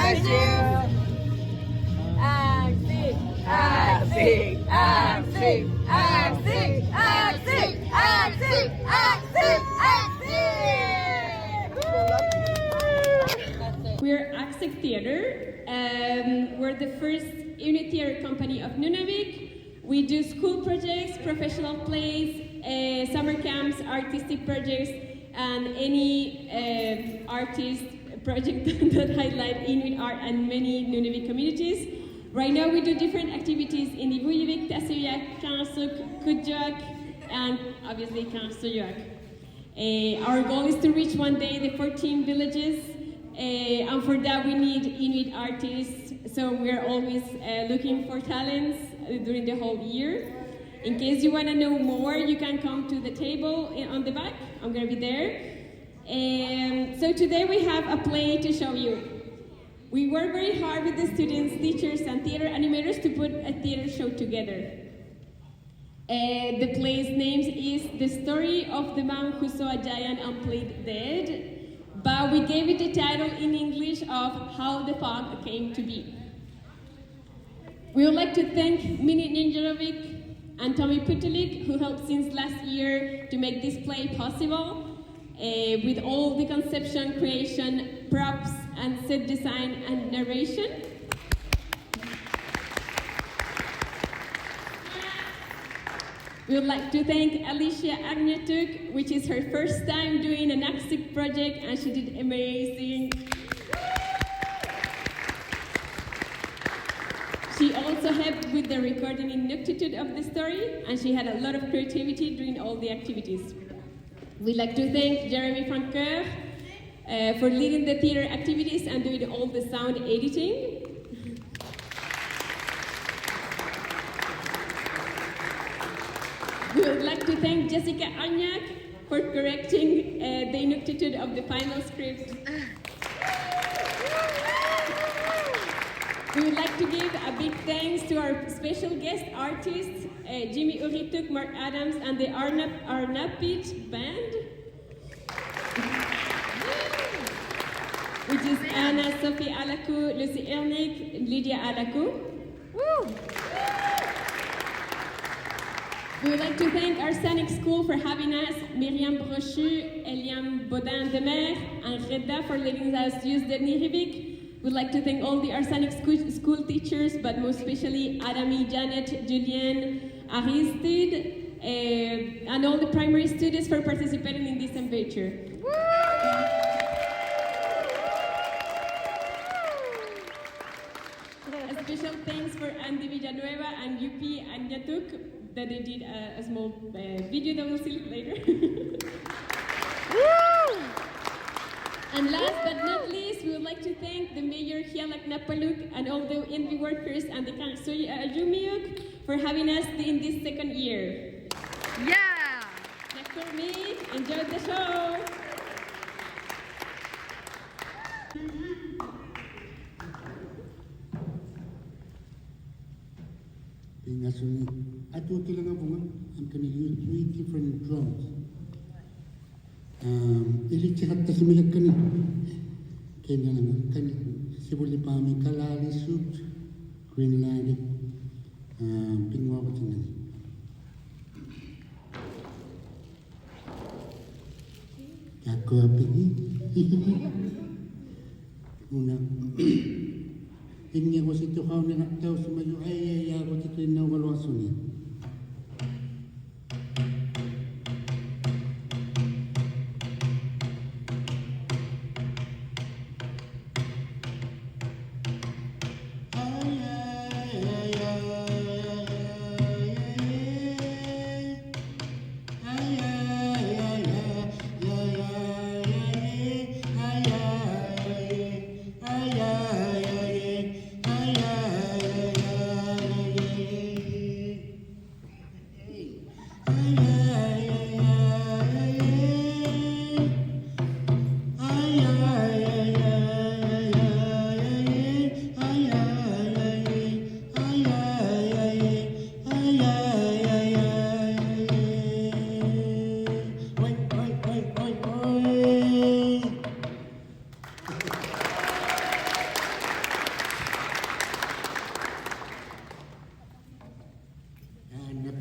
We're Arsaniq Theater. We're the first unit theater company of *ïᓄpaᒃ. We do school projects, professional plays, summer camps, artistic projects, and any artist project that highlight Inuit art and many *ïᓄpaᒃ communities. Right now we do different activities in *ivuyiviq, Tasuyak, Kansuk, Kudjak, and obviously Kansuyak. Our goal is to reach one day the 14 villages, and for that we need Inuit artists, so we're always looking for talents during the whole year. In case you want to know more, you can come to the table on the back. I'm going to be there. So today we have a play to show you. We work very hard with the students, teachers, and theater animators to put a theater show together. The play's name is The Story of the Man Who Saw a Giant and Played Dead, but we gave it the title in English of How the Fog Came to Be. We would like to thank Minit Ninjarovic and Tommy Putulik, who helped since last year to make this play possible, with all the conception, creation, props, and set design and narration. We would like to thank Alicia Agnetuk, which is her first time doing an Arsaniq project, and she did amazing. She also helped with the recording and ineptitude of the story, and she had a lot of creativity during all the activities. We'd like to thank Jeremy Francoeur for leading the theater activities and doing all the sound editing. We would like to thank Jessica Anyak for correcting the ineptitude of the final script. We would like to give a big thanks to our special guest artists, Jimmy Urituk, Mark Adams, and the Arnapit Band, which is Anna, Sophie Alaku, Lucy Ernik, Lydia Alaku. We would like to thank Arsaniq School for having us, Myriam Brochu, Eliam Baudin-Demer, and Reda for letting us use the *ïᓄpaᒃ. We'd like to thank all the Arsaniq School teachers, but most especially Adami, Janet, Julian, Aristide, and all the primary students for participating in this adventure. A special thanks for Andy Villanueva and UP Agnatuk, that they did a small video that we'll see later. And last but not least, we would like to thank the Mayor Hialak Napaluk and all the NV workers and the Kansuyi Ajumiuk for having us in this second year. Yeah! Next for me, enjoy the show! I do I'm going to use 3 different drums. Ilichihatta similakani. Kenya naman kani sibuli pami kalali suit Greenland pingwa ko tingnan. Ako apigi. Una. Ingnya ko sito kau ni nak tahu sumayu ay ako tito na walwasuni.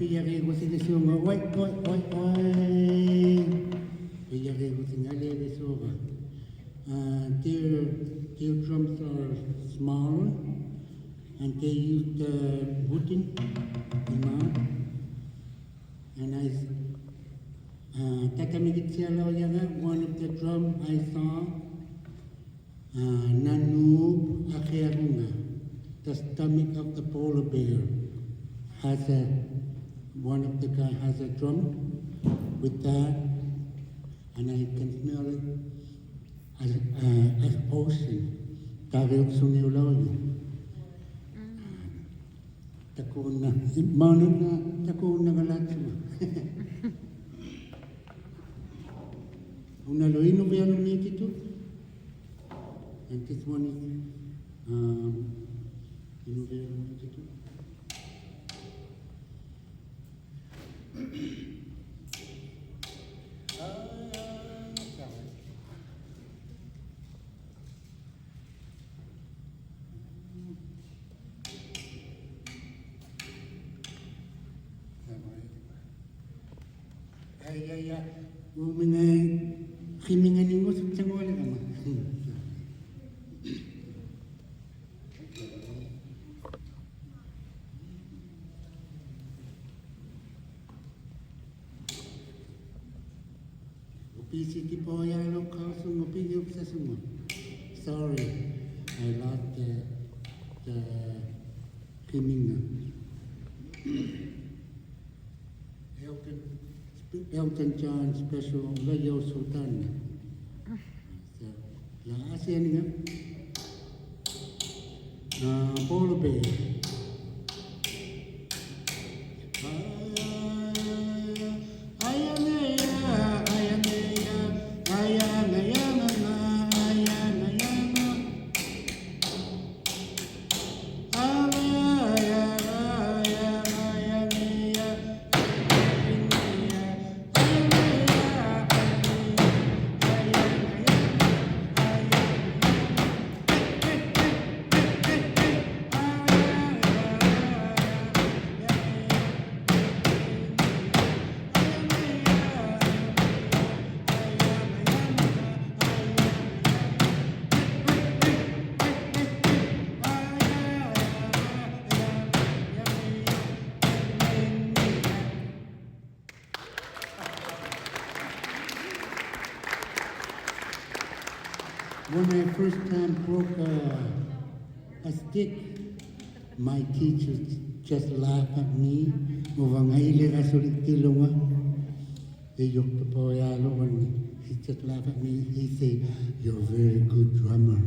piyari ko sinisunga. Oi. Piyari ko singali suga. Their drums are small and they use the wooden, and I one of the drum I saw Nanu Akerunga, the stomach of the polar bear, one of the guy has a drum with that, and I can smell it as ocean. Tawag suniulayo. Takuna, takuna galatsuma. Unaloino vero nikitu. And this one is vero nikitu. Ya, mengenai kimingan ini susah boleh kama. Upi siti po yang lokal semua, upi yuk semua. Sorry, I lost the kimingan. Elton John special Radio Sultan. So, ASEAN nga. Polar bear. When I first time broke a stick, my teachers just laughed at me. He just laughed at me. He said, "You're a very good drummer."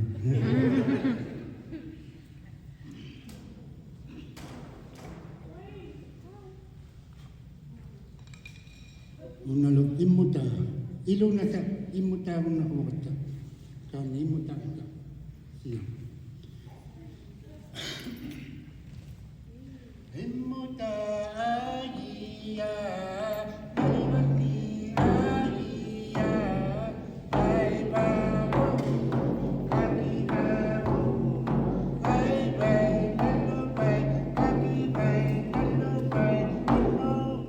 Unalog imuta, ilo na sa imuta na huwata. Kan imuta ka. Siya. Imuta agiya, alibati agiya, ay babu, akibabu, ay bay, talupay, akibay, talupay, imo,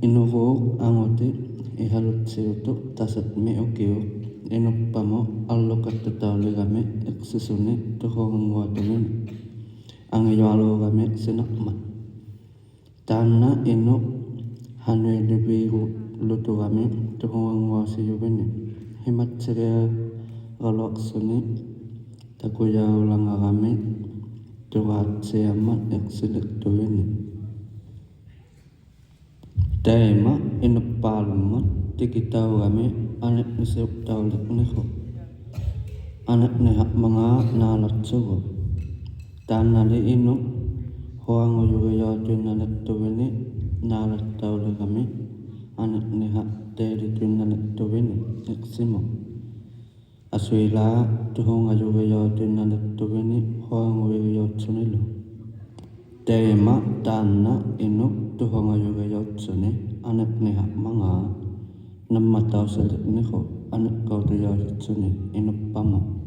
Inuruq anguti ihalutsiutu tasatmi ukiu inuppamo allokattutauligami iqsisuni tuhonguatumin angiyoalugami sinaqmat tanna inu hanuilibiru lutugami tuhonguasiyubini himatsiria galoqsuni takuyaulangagami tugatsiamat iqsiliktuini Tema inuppalummat tikitaugami anak niseuktaulik niho anak nihak mga nalatsugo tanali inu hoang uyugayatin anak tuwini nalattauligami anak nihak teritin anak tuwini iksimo aswila tuhong ayugayatin anak tuwini hoang uyugayatsunilo Tema tanna inu tuhong ayugayatsuni anak nihak mga nammatau salik niho anak kau tuyatsuni inuppamo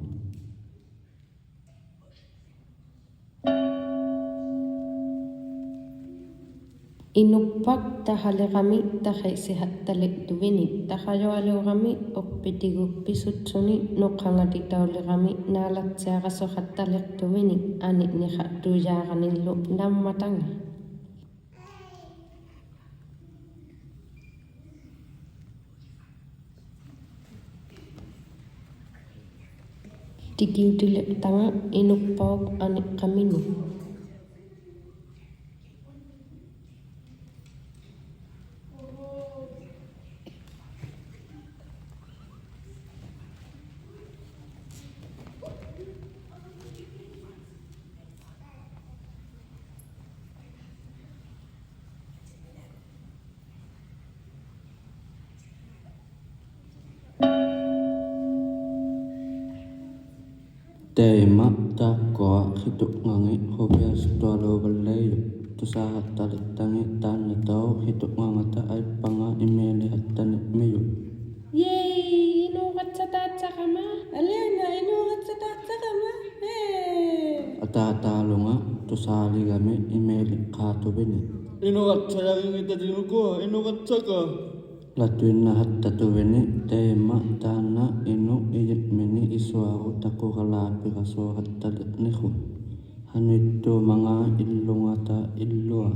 Иᓄпᒃ тахалеқами тахаисихатталиттувини тахаёалугами оппитигупписутсуни ноққангатитаулеқами наалатсиақасоқатталиқтувини аниқнихаттуяақаниллу намматанга тикиутилеқтанга инуппаук аниққамину Tema takwa hidup ngangi hobias tualo balayu tusahat talit tangi tanya tau hidup ngangata ay panga imeli hatani meyu. Yay! Inukat sa tatsa ka ma. Alena, inukat sa tatsa ka ma. Hey! Atatalo nga tusali kami imeli kato bini. Inukat saya kita dinuko, inukat saka. Latuin na hatta tuwini tema tana inu iyit mini iswaru taku kalapi kaso hatta niku. Hanito mga ilungata ilua.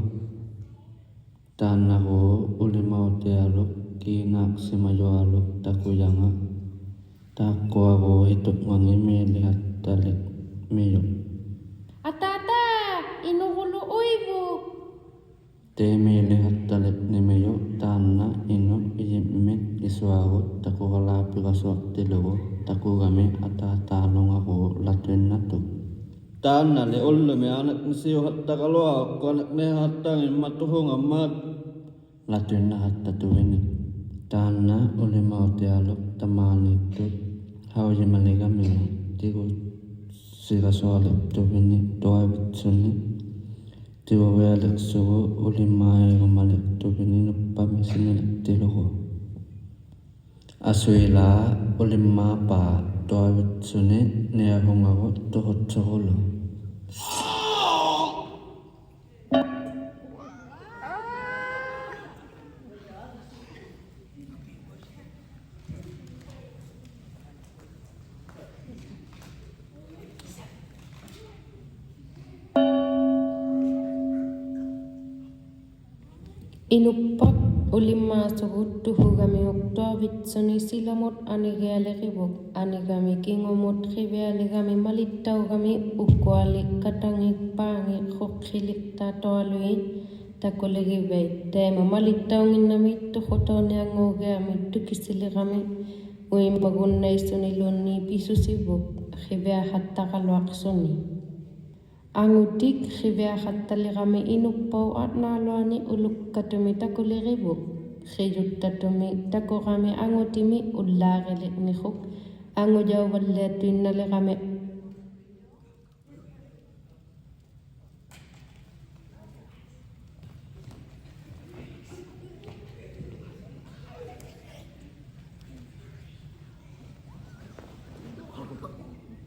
Tana ho ulimau tialuk kinak simayoaluk taku yanga. Taku ako hituk mangimili hatta miyo. Atata! Inukulu uibu! Temili hatta ni meyo tana inu iyimit iswaru taku kalapi kaso tilugo taku kami atatalong ako latuin na to. Tana le ulume anak nisiyo hatta kalwa, ko anak ne hatta matuhong amat. Latuin na hatta tuwini. Tana ulimau tialuk tamani tu hawji maligami tigo sira soaluk tuwini doa bitsuni. Tiwa welek suwo ulimai gumalek tubini nupami sinilek tilugo. Aswila ulima pa doa bitsuni niahungawo tuhot soholo. Inupak ulima suhut tuhu kami ukto vitsuni silamot anigale kibuk anigami kingomot khibiali kami malittau kami ukwali katangik pangik khokhilik tatoaluin takolegi bay tema malittau nginami tuhotone angoge kami tukisili kami uim pagunay suniluni pisu sibuk khibia hatta kalwak suni. Angutik khibia khattali kami inupau at naloani uluk katumi takuli ribuk. Khijut tatumi tako kami angutimi ullagilik nihuk. Angu jaw waletuin nali kami.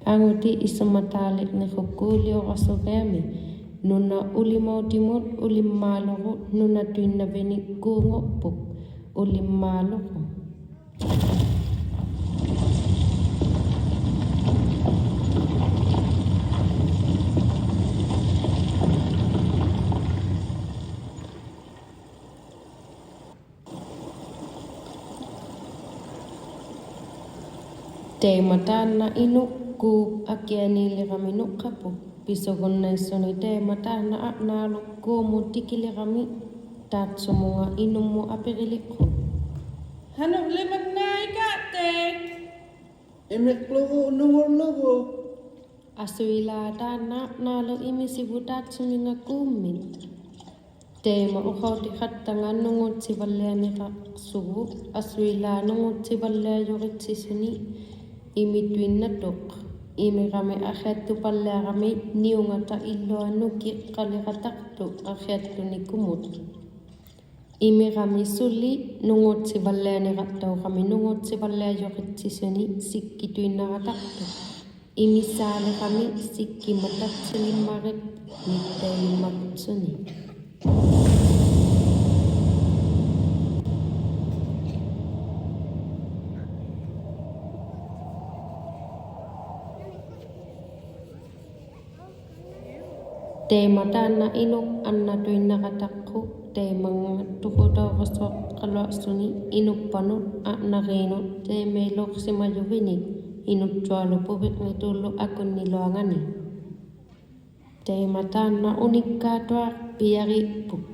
Anguti isumatalik nihuk kulio kasogami. Nuna ulimau timut ulimalogo nuna tuin na beni kungopuk ulimalogo. Tematana inukku akianili kami nukapuk. Pisogon na sunite matana at nalok ko mo tikili kami tat sumunga inum mo apirilik ko. Hanok limat na ikatek. Imek logo, nungol logo. Asuila dana nalo imisibutat suminga kumit. Tema ukaw di katangan nungot si balya ni kaksugu. Asuila nungot si balya yorit si suni imitwin na dok. Imi kami akhet tu pala kami niungata ilo anuki kalikatakto akhet tu ni kumut. Imi kami suli nungot si balya ni kataw kami nungot si balya yokit si suni sikki tu inakatakto. Imi sali kami sikki matat silimarit nitay limat suni. Tema dana inuk anna tuin nakatakku temang tuho daw kasok kalwa suni inuk panut at nakinut teme lok si majubinig inuk jualo pubik nitulo akun niluangani. Tema dana unik katwa piyari puk.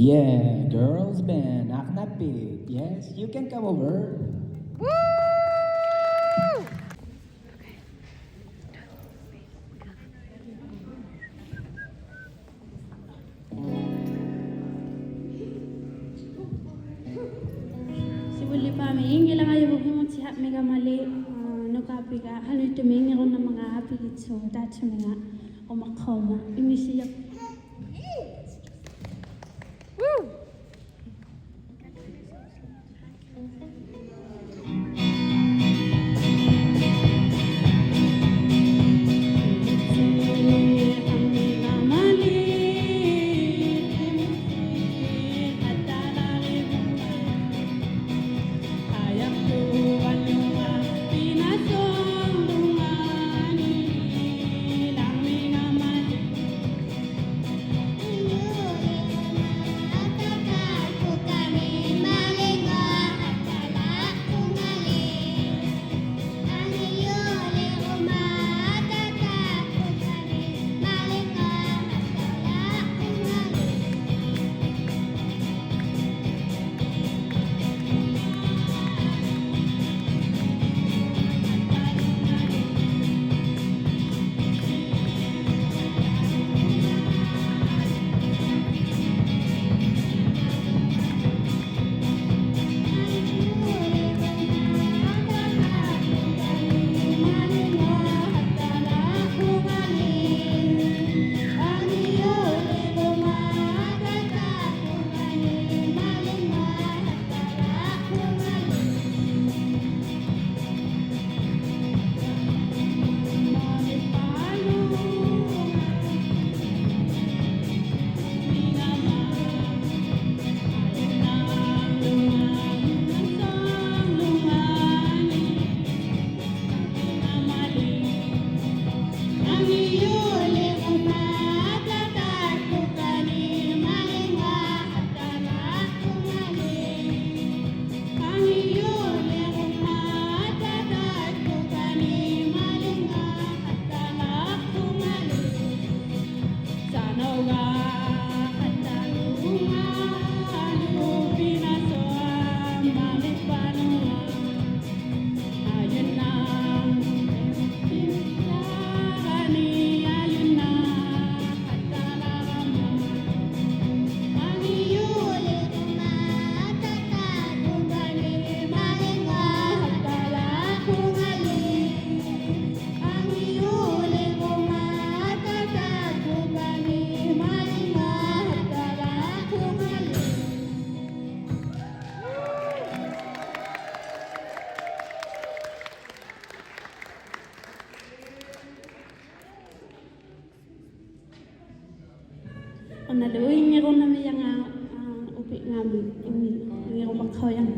Yeah, girls band, ï:nupᒃ. Yes, you can come over. Sibuli pa may lang ayo mo sihat mega mali no kapiga halu to may ngiro na mga happy so that's mga o makoma imisiya Naluin ngiro na may nga upi ngamin ngiro makhoyan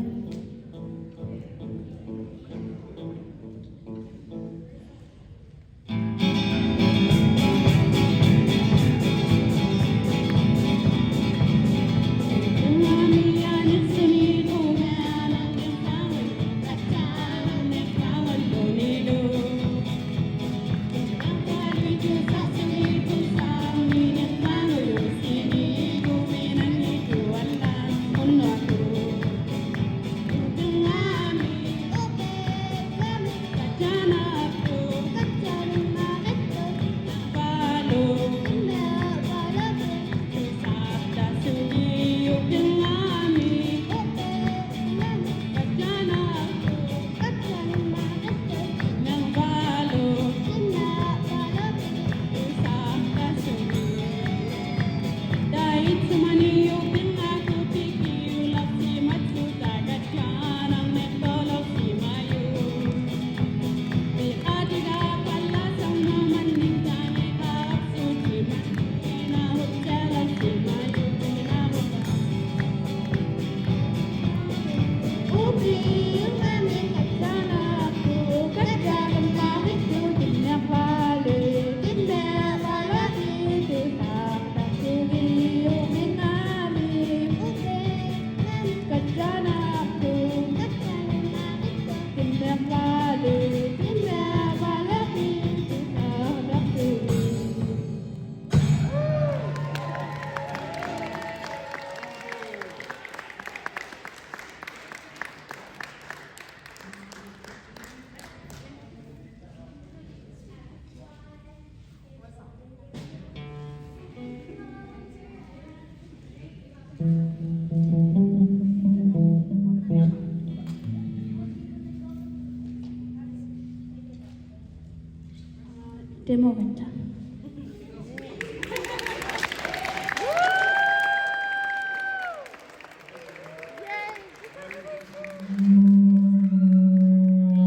데모 같아.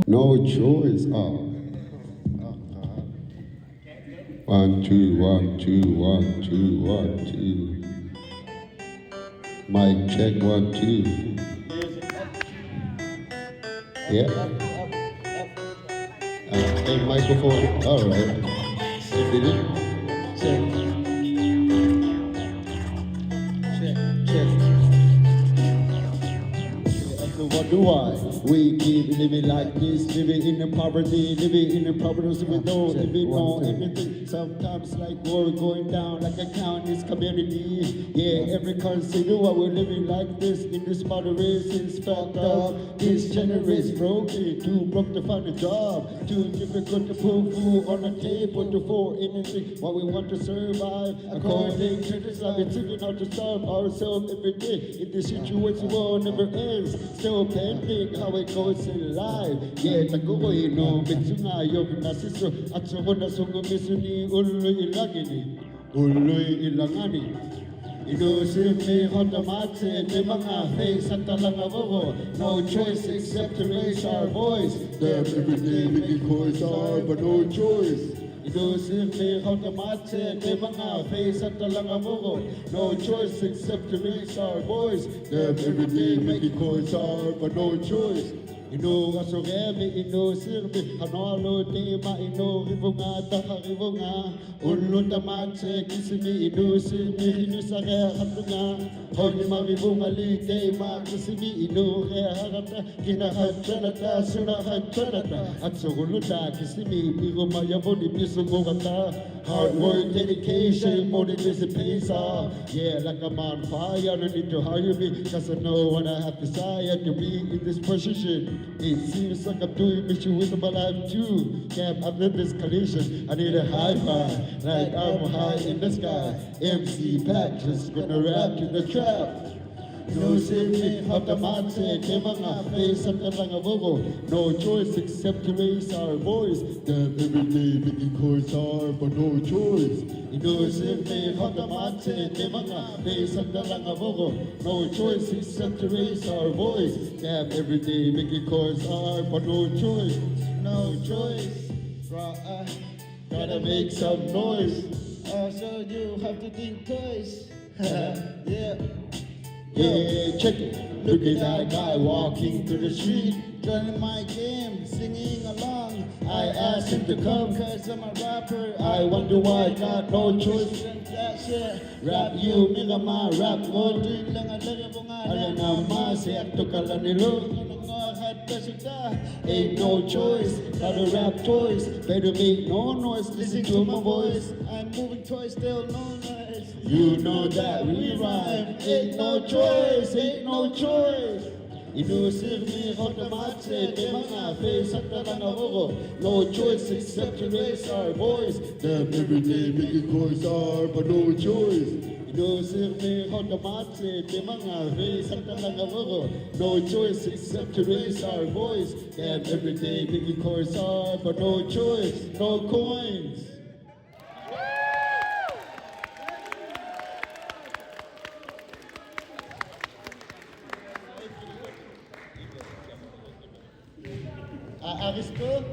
No choice. Oh. 1, 2, 1, 2, 1, 2, 1, 2. Mic check 1, 2. Yeah. Hey, microphone. All right. Did it? check check I wonder why we keep living like this, living in the poverty, living in the poverty, we don't even know everything. Sometimes like we're going down like a county's community. Yeah, every country do what we're living like this. In this poverty is fucked up. This generation broken, too broke to find a job, too difficult to put food on the table, to afford anything. What we want to survive, according to this life, it's figuring out to starve ourselves every day. In this situation, world never ends. Still pending how it goes in life. Yeah, tagukoy no bigsungayo nasiso at sumuna sungumisuni uloy ilagini, uloy ilangani. Inuusin hotamate de mga face at talangabo. No choice except to raise our voice. Damn, every day we can voice our, but no choice. Inuusin hotamate de mga face at talangabo. No choice except to raise our voice. Damn, every day we can voice our, but no choice. Ino asoremi, ino sirmi, hanalo tema, ino rivunga, taka rivunga, ulu tamate, kisimi, ino sirmi, ino sare hatunga, honi marivunga li tema, kisimi, ino re harata, kina hatranata, suna hatranata, atsoruluta, kisimi, piro mayaboni, pisugurata, hard work, dedication, motivation pays off. Yeah, like I'm on fire, no need to hire me, cause I know what I have desire to be in this position. It seems like I'm doing mission with my life too. Can't uplift this collision. I need a high five, like I'm high in the sky. MC Pack, just gonna rap to the trap. No safety, hotamate, kemanga, face at the langabogo. No choice except to raise our voice. Damn, every day making chords hard, but no choice. No safety, hotamate, kemanga, face at the langabogo. No choice except to raise our voice. Damn, every day making chords hard, but no choice. No choice. Gotta make some noise. So you have to think twice. Yeah. Yeah, check it. Look at that guy walking through the street, joining my game, singing along. I asked him to come cause I'm a rapper. I wonder why I got no choice than that shit. Rap you, nigga, my rap mo. Doing lang ang lagay mo nga. Alam naman, siyak to kala nilo. Ain't no choice, gotta rap choice. Better make no noise, listen to my voice. I'm moving toys, still no noise. You know that we rhyme. Ain't no choice, ain't no choice. Inuusin hotamate, de mga face at talangabo. No choice except to raise our voice. Damn, every day making chords are, but no choice. Inuusin hotamate, de mga face at talangabo. No choice except to raise our voice. Damn, every day making chords are, but no choice, no coins. Arsaniq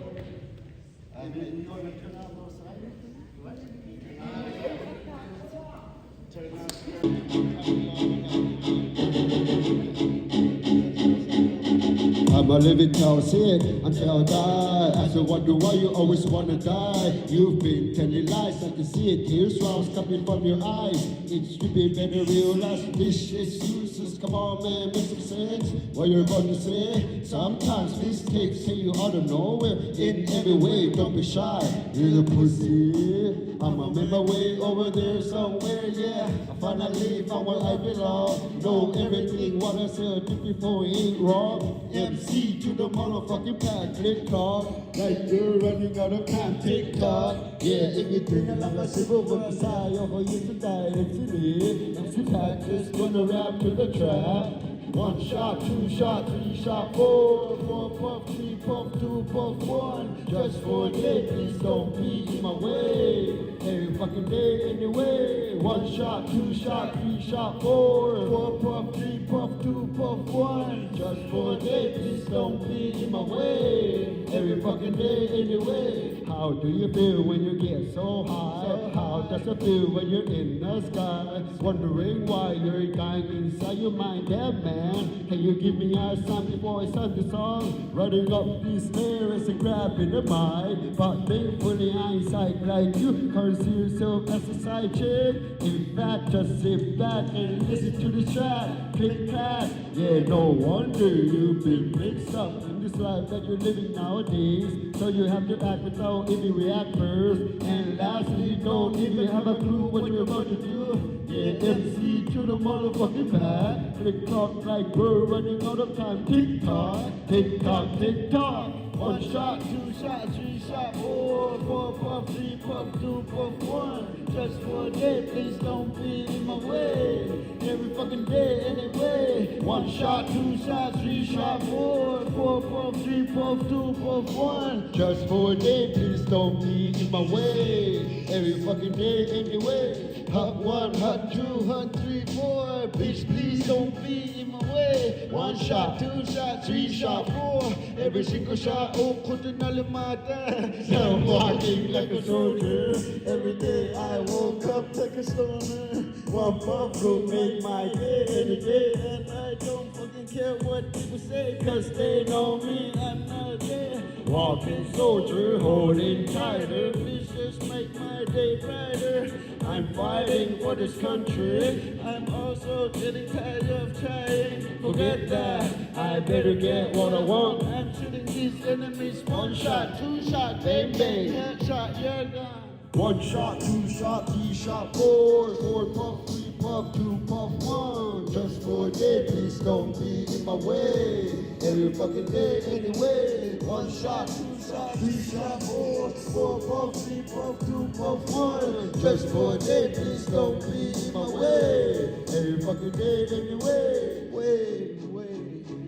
I'm a living tell, see it until I die. I still wonder why you always wanna die. You've been telling lies, I can see it. Tears rolls coming from your eyes. It's stupid, better realize this shit's useless. Come on, man, make some sense. What you're about to say? Sometimes mistakes take you out of nowhere. In every way, don't be shy, little pussy. I'ma make my way over there somewhere, yeah. I finally found where I belong. Know everything what I said before ain't wrong. MC to the motherfucking pack, click card. Like you're running out of time, tick tock. Yeah, everything along a civil with Messiah, who used to die, MC Pack, just gonna rap to the trap. One shot, two shot, three shot, four. Four puff, three puff, two puff, one. Just for a day, please don't be in my way. Every fucking day, anyway. One shot, two shot, three shot, four. Four puff, three puff, two puff, one. Just for a day, please don't be in my way. Every fucking day, anyway. How do you feel when you get so high? How does it feel when you're in the sky? Wondering why you're dying inside your mind, dead man. Can you give me a sign before I start the song? Running up these stairs and grabbing the mic. But thankfully I ain't psych like you. Curse yourself as a side chick. In fact, just sit back and listen to the track. Click clack. Yeah, no wonder you've been mixed up in this life that you're living nowadays. So you have to act without any reactors. And lastly, you don't even have a clue what you're about to do. Yeah, MC to the motherfucking back. Click tock like we're running out of time. Tick tock, tick tock, tick tock. One shot, two shot, three shot, four. Four puff, three puff, two puff, one. Just for a day, please don't be in my way. Every fucking day, anyway. One shot, two shot, three shot, four. Four puff, three puff, two puff, one. Just for a day, please don't be in my way. Every fucking day, anyway. Hut one, hut two, hut three, four. Bitch, please don't be in my way. One shot, two shot, three shot, four. Every single shot, oh, couldn't alimata. Now I'm walking like a soldier. Every day I woke up like a stoner. One puff will make my day any day. And I don't fucking care what people say, cause they know me, I'm not there. Walking soldier, holding tighter. Please just make my day brighter. I'm fighting for this country. I'm also getting tired of trying. Forget that, I better get what I want. I'm shooting these enemies. One shot, two shot, bang bang. Headshot, you're gone. One shot, two shot, three shot, four. Four puff, three puff, two puff, one. Just for a day, please don't be in my way. Every fucking day, anyway. One shot, two shot, three shot, four. Four puff, three puff, two puff, one. Just for a day, please don't be in my way. Every fucking day, anyway. Way, way,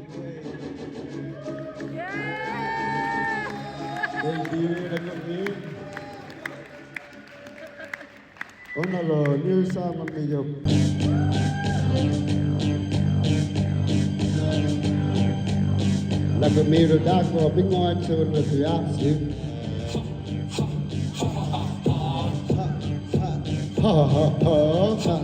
way. Thank you. 오늘로 뉴스함입니다. Lagamiro Dako, Bingoy to the Yapsu. Ha ha ha ha.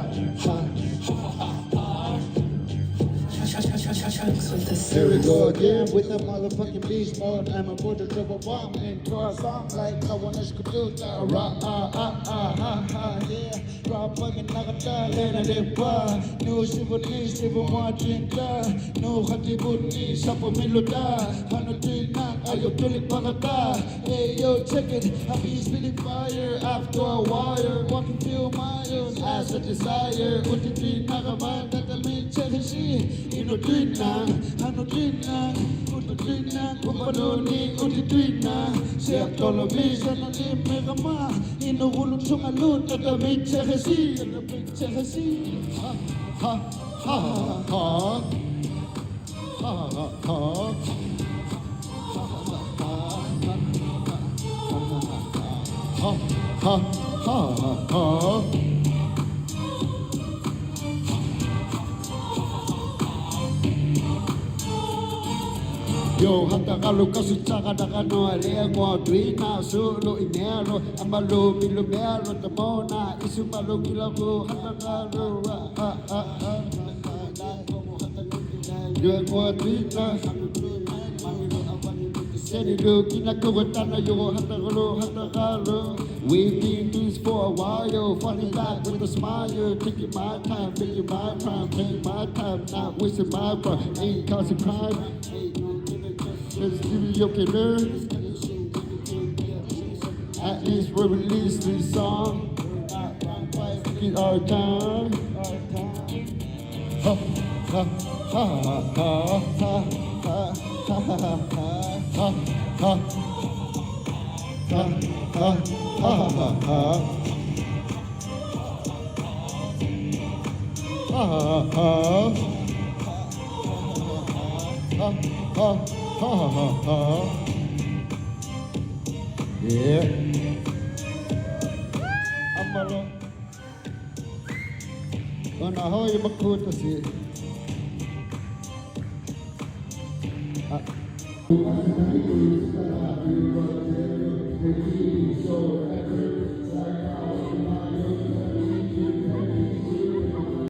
Here we go again with the motherfucking beast mode. I'm a border double bomb into a song like I want to do that. Ra ah ah ah ha ha yeah. Ra fucking nakata lena de pa. No shibuni shibu cinta. No khati bunni sapo meloda. Hano tina ayo tulik pakata. Hey yo check it. I be spitting fire after a wire. Walking few miles as a desire. Uti nakaman tatami chekishi. Inotina. Ano tina, uno tina, kumanoni, uti tina. Siap tolo bisa nani megama, inuulun sungalut tatamit chekasi, tatamit chekasi. Ha ha ha ha ha ha ha. Ha ha ha ha. Yo hata kalu kasutaka dakano alea kwa tuina solo inero amalo milomero tamona isumalo kilako hata kalu yo kwa tuina seni do kinakawatana yo hata kalu we've been doing this for a while, yo. Falling back with a smile, taking my time, taking my prime, taking my time, not wasting my prime, ain't causing crime. Let's give you your killer. At least we release this song. In our time. Ha ha ha ha ha ha ha ha ha ha ha ha ha ha ha. ha, ha, ha, ha. Yeah. Amalo. Ona hoy makuto si. Ah.